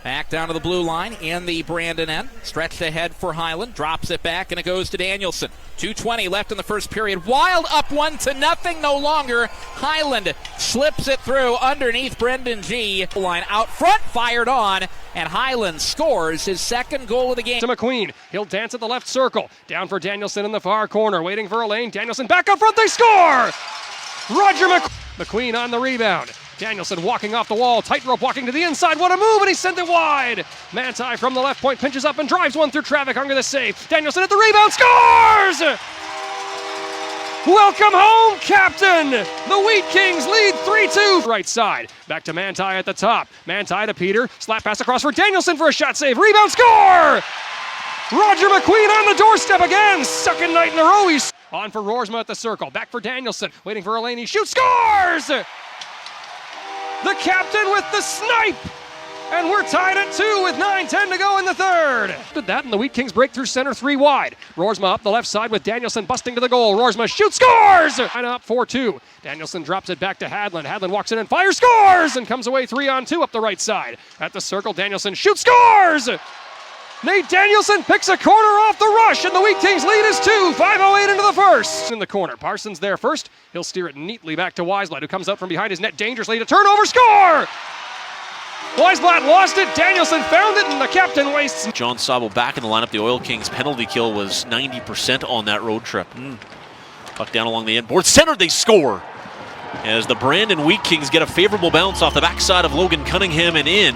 Back down to the blue line in the Brandon end. Stretched ahead for Hyland. Drops it back and it goes to Danielson. 2:20 left in the first period. Wild up 1-0 no longer. Hyland slips it through underneath Brendan G. Line out front, fired on, and Hyland scores his second goal of the game. To McQueen. He'll dance at the left circle. Down for Danielson in the far corner. Waiting for a lane. Danielson back up front. They score! Roger McQueen on the rebound. Danielson walking off the wall, tightrope walking to the inside. What a move, and he sent it wide. Manti from the left point pinches up and drives one through traffic under the save. Danielson at the rebound, scores! Welcome home, Captain! The Wheat Kings lead 3-2. Right side, back to Manti at the top. Manti to Peter, slap pass across for Danielson for a shot save. Rebound, score! Roger McQueen on the doorstep again. Second night in a row. He's on for Roarsma at the circle. Back for Danielson, waiting for Elaine. He shoots, scores! The captain with the snipe! And we're tied at 2 with 9:10 to go in the third. Did that, and the Wheat Kings break through center 3 wide. Roarsma up the left side with Danielson busting to the goal. Roarsma shoots, scores! And up 4-2. Danielson drops it back to Hadland. Hadland walks in and fires, scores! And comes away 3-on-2 up the right side. At the circle, Danielson shoots, scores! Nate Danielson picks a corner off the rush, and the Wheat Kings lead is 2. 5:08 into the first. In the corner, Parsons there first. He'll steer it neatly back to Weisblatt, who comes out from behind his net dangerously to turnover, score! Weisblatt lost it, Danielson found it, and the captain wastes. John Sabo back in the lineup. The Oil Kings penalty kill was 90% on that road trip. Puck down along the end board. Center, they score! As the Brandon Wheat Kings get a favorable bounce off the backside of Logan Cunningham and in.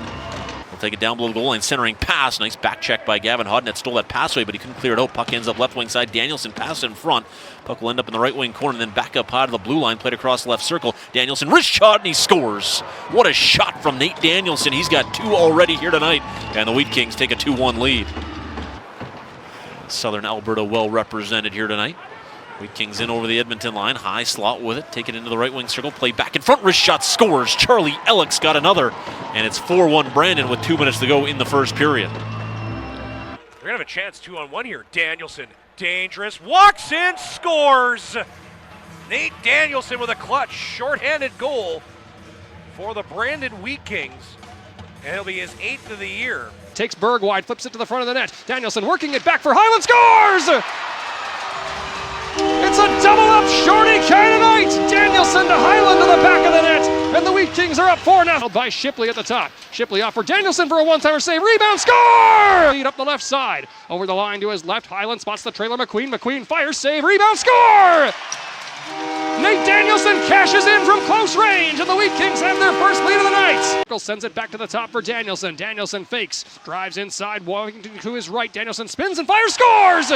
Take it down below the goal line, centering pass. Nice back check by Gavin Hodnett. Stole that pass away, but he couldn't clear it out. Puck ends up left wing side. Danielson pass in front. Puck will end up in the right wing corner, and then back up high to the blue line. Played across the left circle. Danielson wrist shot, and he scores. What a shot from Nate Danielson. He's got 2 already here tonight, and the Wheat Kings take a 2-1 lead. Southern Alberta well represented here tonight. Wheat Kings in over the Edmonton line. High slot with it. Take it into the right wing circle. Play back in front. Wrist shot, scores. Charlie Ellick's got another. And it's 4-1 Brandon with 2 minutes to go in the first period. They're going to have a chance 2-on-1 here. Danielson, dangerous. Walks in, scores. Nate Danielson with a clutch, shorthanded goal for the Brandon Wheat Kings. And it'll be his 8th of the year. Takes Berg wide, flips it to the front of the net. Danielson working it back for Hyland, scores! It's a double-up shorty kind of night. Danielson to Hyland to the back of the net. And the Wheat Kings are up 4-0 by Shipley at the top. Shipley off for Danielson for a one-timer save. Rebound, score! Lead up the left side. Over the line to his left. Hyland spots the trailer. McQueen fires, save. Rebound, score! Nate Danielson cashes in from close range, and the Wheat Kings have their first lead of the night. Sends it back to the top for Danielson. Danielson fakes. Drives inside, walking to his right. Danielson spins and fires, scores!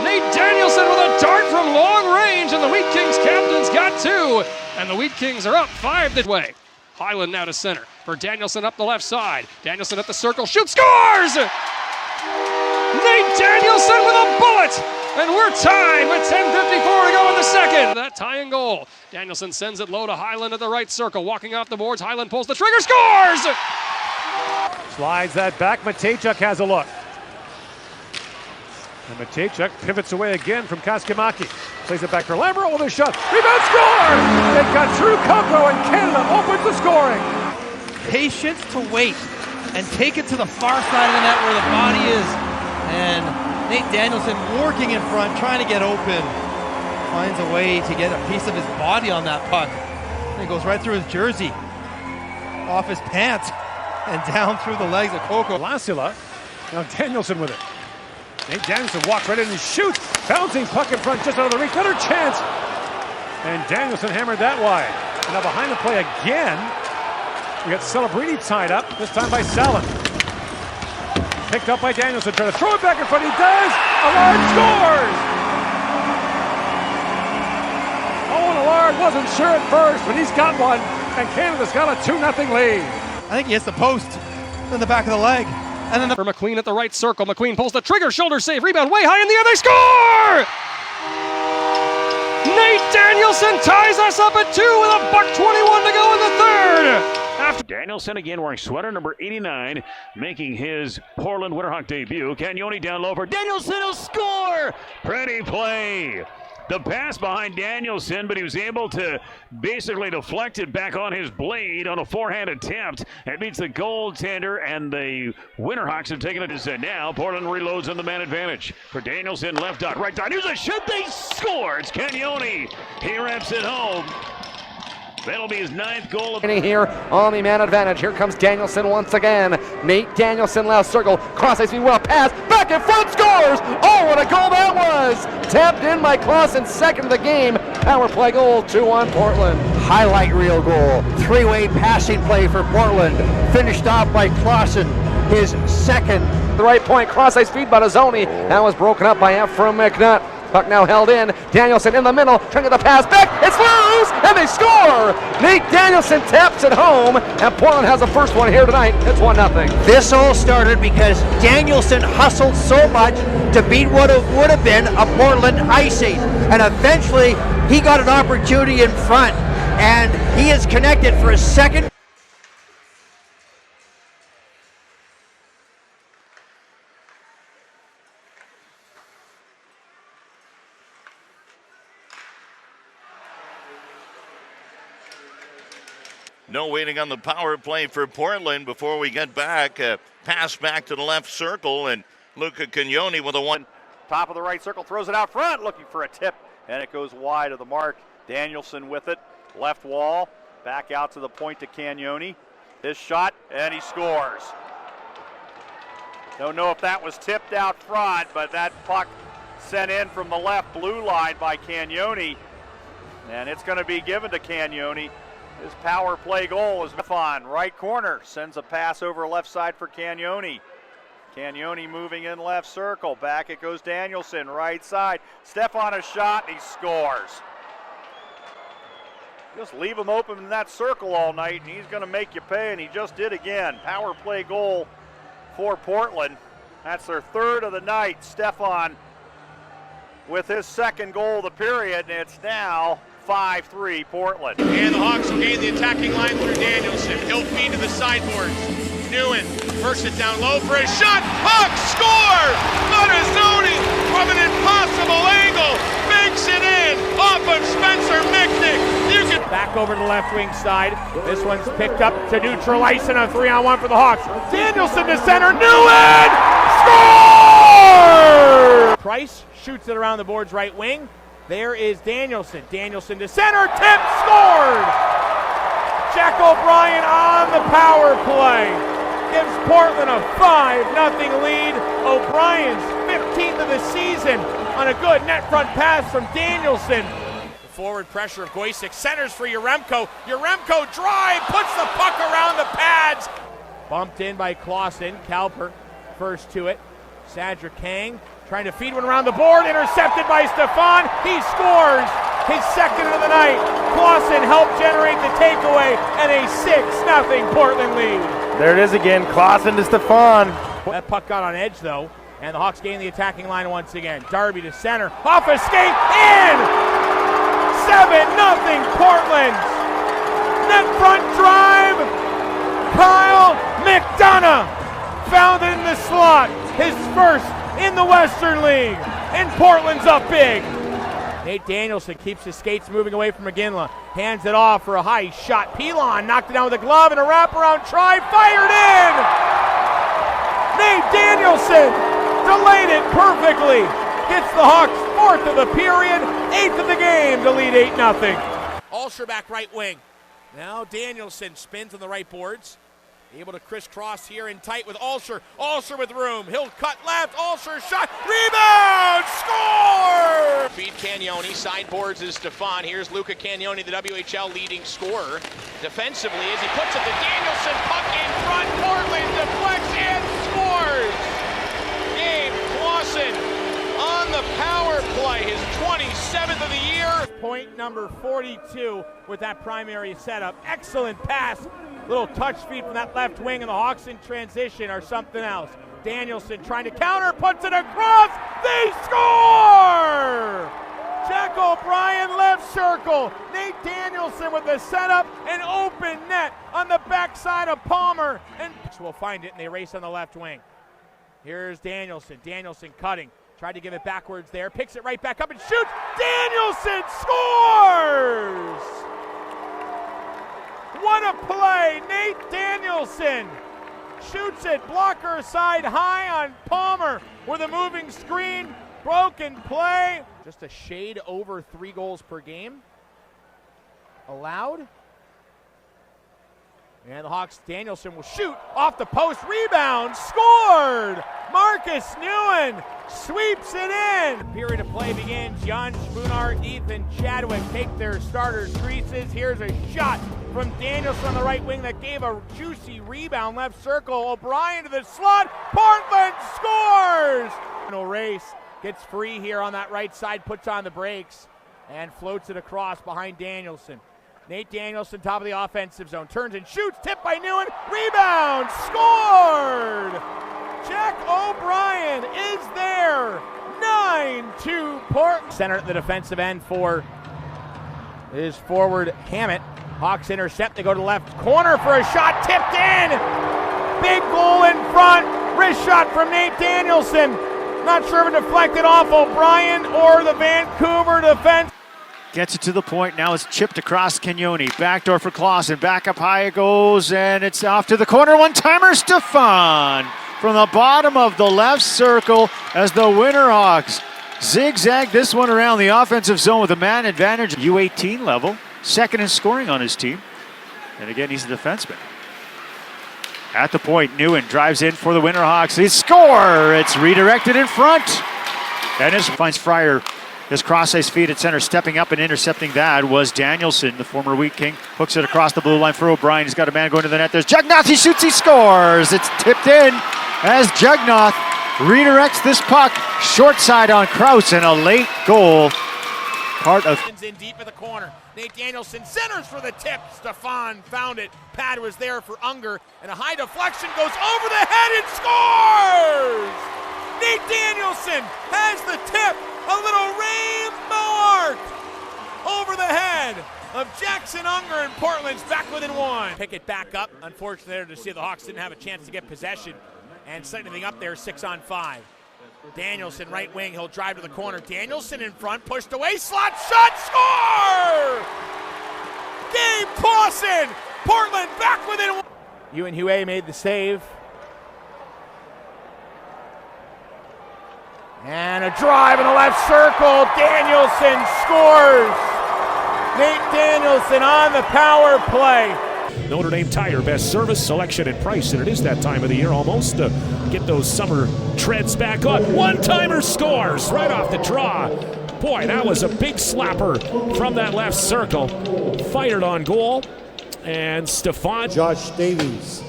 Nate Danielson with a dart from long range, and the Wheat Kings captain's got 2. And the Wheat Kings are up 5 this way. Hyland now to center for Danielson up the left side. Danielson at the circle, shoots, scores! Nate Danielson with a bullet! And we're tied with 10:54 to go in the second. That tying goal. Danielson sends it low to Hyland at the right circle. Walking off the boards, Hyland pulls the trigger, scores! Slides that back, Matejchuk has a look. And Matejchuk pivots away again from Kaskimaki. Plays it back for Lambert with a shot. Rebound, scores! They've got Drew Coco, and Canada opens the scoring. Patience to wait and take it to the far side of the net where the body is. And Nate Danielson working in front, trying to get open. Finds a way to get a piece of his body on that puck. And it goes right through his jersey, off his pants, and down through the legs of Coco. Lassila, now Danielson with it. Nate Danielson walks right in and shoots. Bouncing puck in front, just out of the reach. Another chance. And Danielson hammered that wide. And now behind the play again. We got Celebrini tied up, this time by Salin. Picked up by Danielson, trying to throw it back in front. He does. Allard scores! Owen Allard wasn't sure at first, but he's got one. And Canada's got a 2-0 lead. I think he hits the post in the back of the leg. And then for McQueen at the right circle. McQueen pulls the trigger, shoulder save, rebound way high in the air, they score! Nate Danielson ties us up at 2 with a $1:21 to go in the third. After Danielson again wearing sweater number 89, making his Portland Winterhawk debut. Cagnoni down low for Danielson, will score! Pretty play. The pass behind Danielson, but he was able to basically deflect it back on his blade on a forehand attempt. It beats the goaltender, and the Winterhawks have taken it to set. Now Portland reloads on the man advantage. For Danielson, left dot, right dot. Here's a shot. They score. It's Cagnoni. He wraps it home. That'll be his 9th goal. Here on the man advantage. Here comes Danielson once again. Nate Danielson left circle. Cross ice, well pass. Back in front, scores! Oh, what a goal that was! Tapped in by Clausen, second of the game. Power play goal, 2-1 Portland. Highlight reel goal. Three-way passing play for Portland. Finished off by Clausen, his second. The right point, cross ice feed by Mazzoni. That was broken up by Ephraim McNutt. Puck now held in. Danielson in the middle, trying to get the pass back. It's loose, and they score! Nate Danielson taps it home, and Portland has the first one here tonight. It's 1-0. This all started because Danielson hustled so much to beat what it would have been a Portland icing. And eventually, he got an opportunity in front, and he is connected for a second. No waiting on the power play for Portland before we get back. Pass back to the left circle, and Luca Cagnoni with a one. Top of the right circle, throws it out front, looking for a tip, and it goes wide of the mark. Danielson with it, left wall, back out to the point to Cagnoni. His shot, and he scores. Don't know if that was tipped out front, but that puck sent in from the left blue line by Cagnoni, and it's going to be given to Cagnoni. His power play goal is on right corner. Sends a pass over left side for Cagnoni. Cagnoni moving in left circle. Back it goes Danielson, right side. Stefan a shot, and he scores. Just leave him open in that circle all night, and he's going to make you pay, and he just did again. Power play goal for Portland. That's their 3rd of the night. Stefan with his 2nd goal of the period, and it's now 5-3 Portland. And the Hawks will gain the attacking line through Danielson. He'll feed to the sideboards. Newen works it down low for a shot. Puck score! Mazzoni from an impossible angle makes it in off of Spencer Michnick. You can back over to the left wing side. This one's picked up to neutral ice and a 3-on-1 for the Hawks. Danielson to center. Newen score! Price shoots it around the boards right wing. There is Danielson. Danielson to center. Tip scored! Jack O'Brien on the power play. Gives Portland a 5-0 lead. O'Brien's 15th of the season on a good net front pass from Danielson. The forward pressure of Goysick. Centers for Yaremko. Yaremko drive. Puts the puck around the pads. Bumped in by Clausen. Kalper first to it. Sadra Kang trying to feed one around the board, intercepted by Stefan. He scores his 2nd of the night. Clausen helped generate the takeaway and a 6-0 Portland lead. There it is again, Clausen to Stefan. That puck got on edge though, and the Hawks gain the attacking line once again. Darby to center, off a skate, in! 7-0 Portland. Net front drive. Kyle McDonough found it in the slot. His first in the Western League, and Portland's up big. Nate Danielson keeps his skates moving away from McGinley. Hands it off for a high shot. Pilon knocked it down with a glove and a wraparound try. Fired in! Nate Danielson delayed it perfectly. Gets the Hawks 4th of the period, 8th of the game to lead 8-0. Alsher back right wing. Now Danielson spins on the right boards. Able to crisscross here in tight with Alsher. Alsher with room. He'll cut left. Alsher shot. Rebound! Score! Feed Cagnoni. Sideboards is Stefan. Here's Luca Cagnoni, the WHL leading scorer. Defensively, as he puts it to Danielson. Puck in front. Portland deflects and scores! Gabe Clausen on the power play. His 27th of the year. Point number 42 with that primary setup. Excellent pass. Little touch feed from that left wing, and the Hawks in transition are something else. Danielson trying to counter, puts it across. They score! Jack O'Brien left circle. Nate Danielson with the setup, an open net on the backside of Palmer. And will find it, and they race on the left wing. Here's Danielson. Danielson cutting. Tried to give it backwards there. Picks it right back up and shoots. Danielson scores! What a play! Nate Danielson shoots it. Blocker side high on Palmer with a moving screen. Broken play. Just a shade over 3 goals per game allowed. And the Hawks, Danielson will shoot off the post, rebound, scored! Marcus Newen sweeps it in. Period of play begins. Jan Spooner, Ethan Chadwick take their starters' creases. Here's a shot from Danielson on the right wing that gave a juicy rebound, left circle. O'Brien to the slot, Portland scores! Final race gets free here on that right side, puts on the brakes, and floats it across behind Danielson. Nate Danielson, top of the offensive zone, turns and shoots, tipped by Newen, rebound, scored! Jack O'Brien is there, 9-2 Port. Center at the defensive end for his forward Hammett. Hawks intercept, they go to left corner for a shot, tipped in! Big goal in front, wrist shot from Nate Danielson. Not sure if it deflected off O'Brien or the Vancouver defense. Gets it to the point, now it's chipped across Cagnoni. Backdoor for Clausen, back up high it goes, and it's off to the corner. One-timer, Stefan! From the bottom of the left circle as the Winterhawks zigzag this one around the offensive zone with a man advantage. U18 level, second in scoring on his team. And again, he's a defenseman. At the point, Newen drives in for the Winterhawks. They score! It's redirected in front. Dennis finds Fryer. His cross-ice feed at center, stepping up and intercepting that was Danielson, the former Wheat King. Hooks it across the blue line for O'Brien. He's got a man going to the net. There's Jugnath. He shoots, he scores. It's tipped in as Jugnath redirects this puck short side on Kraus, and a late goal. Part of in deep in the corner. Nate Danielson centers for the tip. Stefan found it. Pad was there for Unger, and a high deflection goes over the head and scores! Nate Danielson has the tip. A little rainbow arc over the head of Jackson Unger, and Portland's back within 1. Pick it back up. Unfortunately there to see the Hawks didn't have a chance to get possession and set anything up there 6-on-5. Danielson right wing, he'll drive to the corner. Danielson in front, pushed away, slot shot, score! Gabe Clausen, Portland back within 1. Ewan Huey made the save. And a drive in the left circle. Danielson scores. Nate Danielson on the power play. Notre Dame Tire, best service, selection, and price. And it is that time of the year almost to get those summer treads back on. One-timer scores right off the draw. Boy, that was a big slapper from that left circle. Fired on goal. And Stefan. Josh Davies.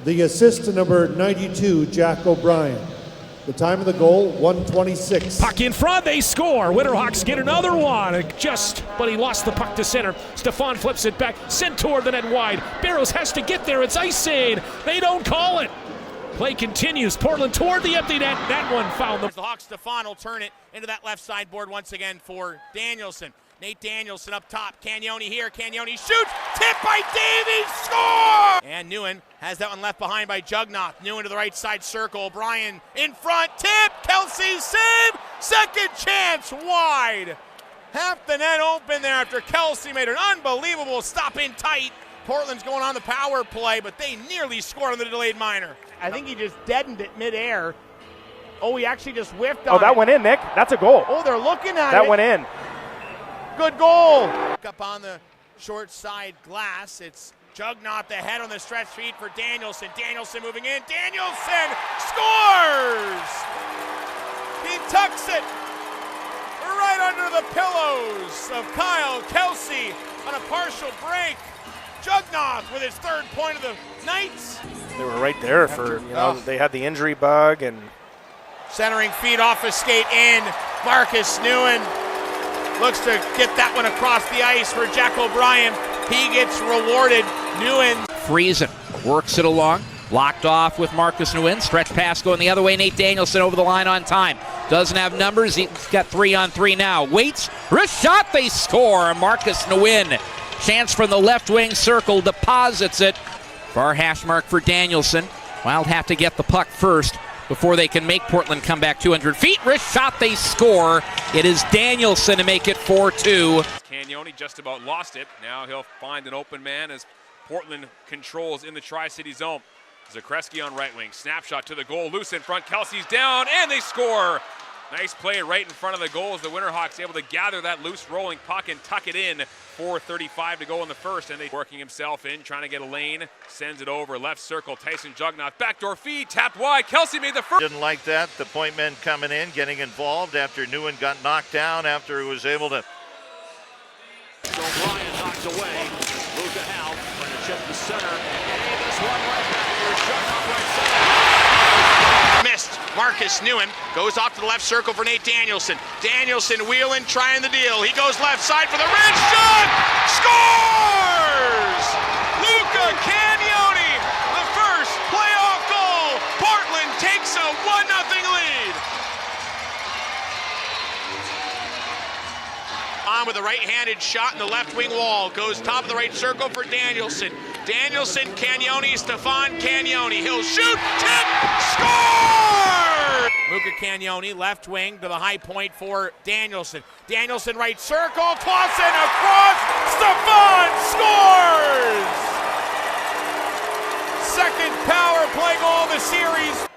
The assist to number 92, Jack O'Brien. The time of the goal, 1:26. Puck in front, they score. Winterhawks get another one. But he lost the puck to center. Stefan flips it back, sent toward the net wide. Barrows has to get there. It's ice save. They don't call it. Play continues. Portland toward the empty net. That one found them. The Hawks, Stefan will turn it into that left sideboard once again for Danielson. Nate Danielson up top. Cagnoni here. Cagnoni shoots. Tip by Davies. Score! And Newen has that one left behind by Jugnath. Newen to the right side circle. O'Brien in front. Tip. Kelsey save. Second chance wide. Half the net open there after Kelsey made an unbelievable stop in tight. Portland's going on the power play, but they nearly scored on the delayed minor. I think he just deadened it midair. Oh, he actually just whiffed on it. Oh, that went in, Nick. That's a goal. Oh, they're looking at it. That went in. Good goal. Up on the short side glass. It's Jugnath ahead on the stretch feed for Danielson. Danielson moving in. Danielson scores! He tucks it right under the pillows of Kyle Kelsey on a partial break. Jugnath with his third point of the night. They were right there for, they had the injury bug and. Centering feed off a skate in. Marcus Newen looks to get that one across the ice for Jack O'Brien. He gets rewarded. Newen. Friesen works it along. Locked off with Marcus Newen. Stretch pass going the other way. Nate Danielson over the line on time. Doesn't have numbers. He's got 3-on-3 now. Waits. Wrist shot. They score. Marcus Newen. Chance from the left wing circle. Deposits it. Far hash mark for Danielson. Wild have to get the puck first before they can make Portland come back 200 feet. Wrist shot, they score. It is Danielson to make it 4-2. Cagnoni just about lost it. Now he'll find an open man as Portland controls in the Tri-City zone. Zakreski on right wing. Snapshot to the goal. Loose in front. Kelsey's down, and they score. Nice play right in front of the goal as the Winterhawks able to gather that loose rolling puck and tuck it in. 4:35 to go in the first, and they working himself in, trying to get a lane. Sends it over. Left circle. Tyson Jugnaut. Backdoor feed. Tapped wide. Kelsey made the first. Didn't like that. The point men coming in, getting involved after Newen got knocked down after he was able to. So Bryant knocked away. Luka Hal trying to chip the center. Davis one right back for a shot off right center. Missed. Marcus Newen goes off to the left circle for Nate Danielson. Danielson wheeling, trying the deal. He goes left side for the wrist shot. Scores! Luca Cagnoni, the first playoff goal. Portland takes a 1-0 lead. On with a right-handed shot in the left wing wall. Goes top of the right circle for Danielson. Danielson, Cagnoni, Stefan Cagnoni. He'll shoot, tip, score! Luca Cagnoni, left wing to the high point for Danielson. Danielson, right circle, Clausen across, Stefan scores! Second power play goal of the series.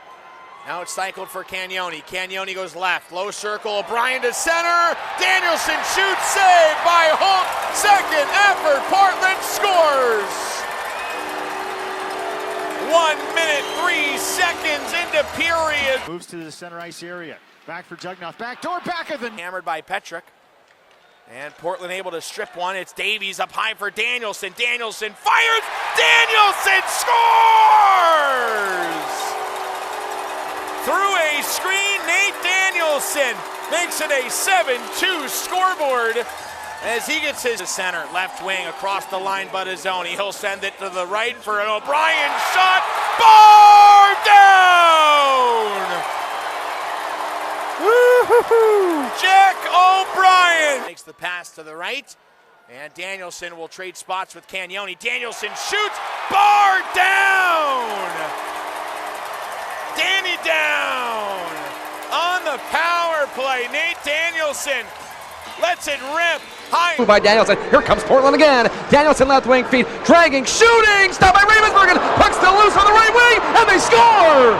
Now it's cycled for Cagnoni. Cagnoni goes left, low circle, O'Brien to center. Danielson shoots, saved by Holt. Second effort, Portland scores. 1 minute, 3 seconds into period. Moves to the center ice area. Back for Jugnaut. Backdoor, back of the... Hammered by Petrick. And Portland able to strip one. It's Davies up high for Danielson. Danielson fires. Danielson scores! Through a screen, Nate Danielson makes it a 7-2 scoreboard as he gets his center, left wing across the line, Buttazzoni. He'll send it to the right for an O'Brien shot. Bar down! Woo-hoo-hoo! Jack O'Brien makes the pass to the right, and Danielson will trade spots with Cagnoni. Danielson shoots, bar down! Danny down on the power play. Nate Danielson lets it rip. High by Danielson. Here comes Portland again. Danielson left wing feet, dragging, shooting. Stopped by Ravensbergen. Puck still loose on the right wing, and they score.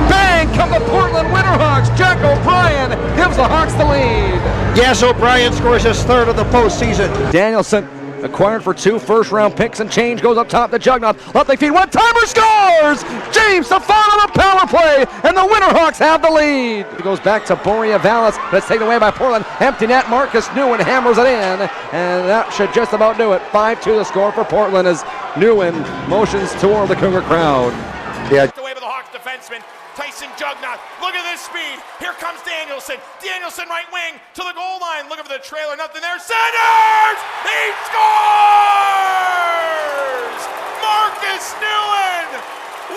Bang! Come the Portland Winterhawks. Jack O'Brien gives the Hawks the lead. Yes, O'Brien scores his third of the postseason. Danielson acquired for 2 first-round picks and change, goes up top to Jugnaut. Left wing feet, one-timer scores! James Stefan on the power play, and the Winterhawks have the lead. It goes back to Boria Vallis, but it's taken away by Portland. Empty net, Marcus Newen hammers it in, and that should just about do it. 5-2 the score for Portland as Newen motions toward the Cougar crowd. Yeah. Away by the Hawks defenseman. Tyson Jugnaut, look at this speed. Here comes Danielson. Danielson right wing to the goal line. Looking for the trailer, nothing there. Centers! He scores! Marcus Newen! 1-0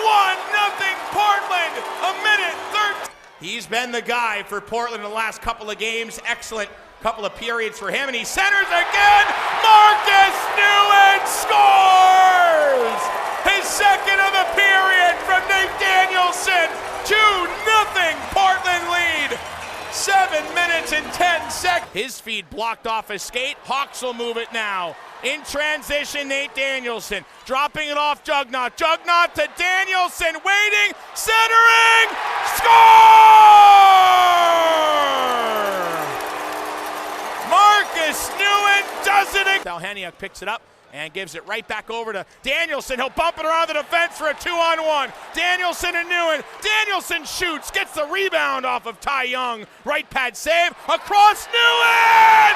Portland. A minute 13. He's been the guy for Portland in the last couple of games. Excellent couple of periods for him, and he centers again. Marcus Newen scores! His second of the period from Nate Danielson. 2-0 Portland lead. 7 minutes and 10 seconds. His feed blocked off his skate. Hawks will move it now. In transition, Nate Danielson dropping it off Jugnaut. Jugnaut to Danielson, waiting, centering, score! Marcus Newen does it again. Dalhaniuk picks it up and gives it right back over to Danielson. He'll bump it around the defense for a 2-on-1. Danielson and Newen. Danielson shoots, gets the rebound off of Ty Young. Right pad save, across Newen!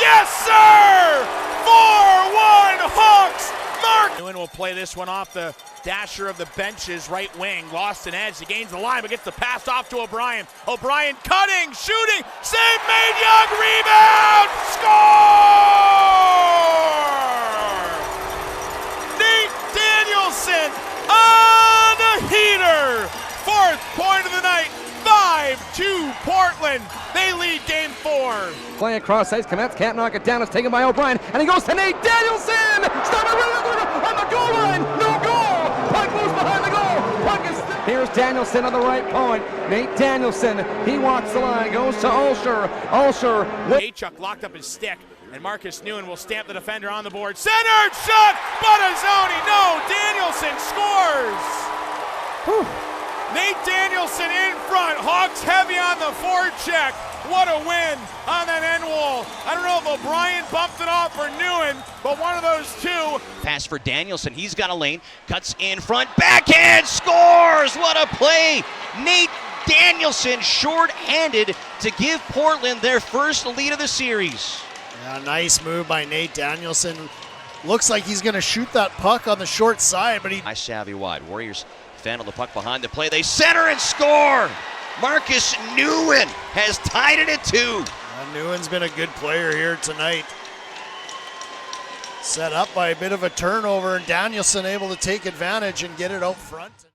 Yes, sir! 4-1 Hawks! Newen will play this one off the dasher of the bench's right wing. Lost an edge, he gains the line, but gets the pass off to O'Brien. O'Brien cutting, shooting, save made, Young, rebound, score! Nate Danielson on a heater. 4th point of the night, 5-2 Portland. They lead game 4. Play across ice, Kometz can't knock it down. It's taken by O'Brien, and he goes to Nate Danielson! Stop it on the goal line! No goal! Puck moves behind the goal! Puck is still Here's Danielson on the right point. Nate Danielson, he walks the line, goes to Ulsher. Ulsher. Chuck locked up his stick, and Marcus Newen will stamp the defender on the board. Centered shot, Bonazzoni, no, Danielson scores. Whew. Nate Danielson in front, Hawks heavy on the forecheck. What a win on that end wall. I don't know if O'Brien bumped it off for Newen, but one of those two. Pass for Danielson, he's got a lane, cuts in front, backhand, scores! What a play! Nate Danielson short-handed to give Portland their first lead of the series. Yeah, nice move by Nate Danielson. Looks like he's going to shoot that puck on the short side, but he... Nice savvy wide. Warriors fendle the puck behind the play. They center and score! Marcus Newen has tied it at 2. Newen's been a good player here tonight. Set up by a bit of a turnover, and Danielson able to take advantage and get it out front.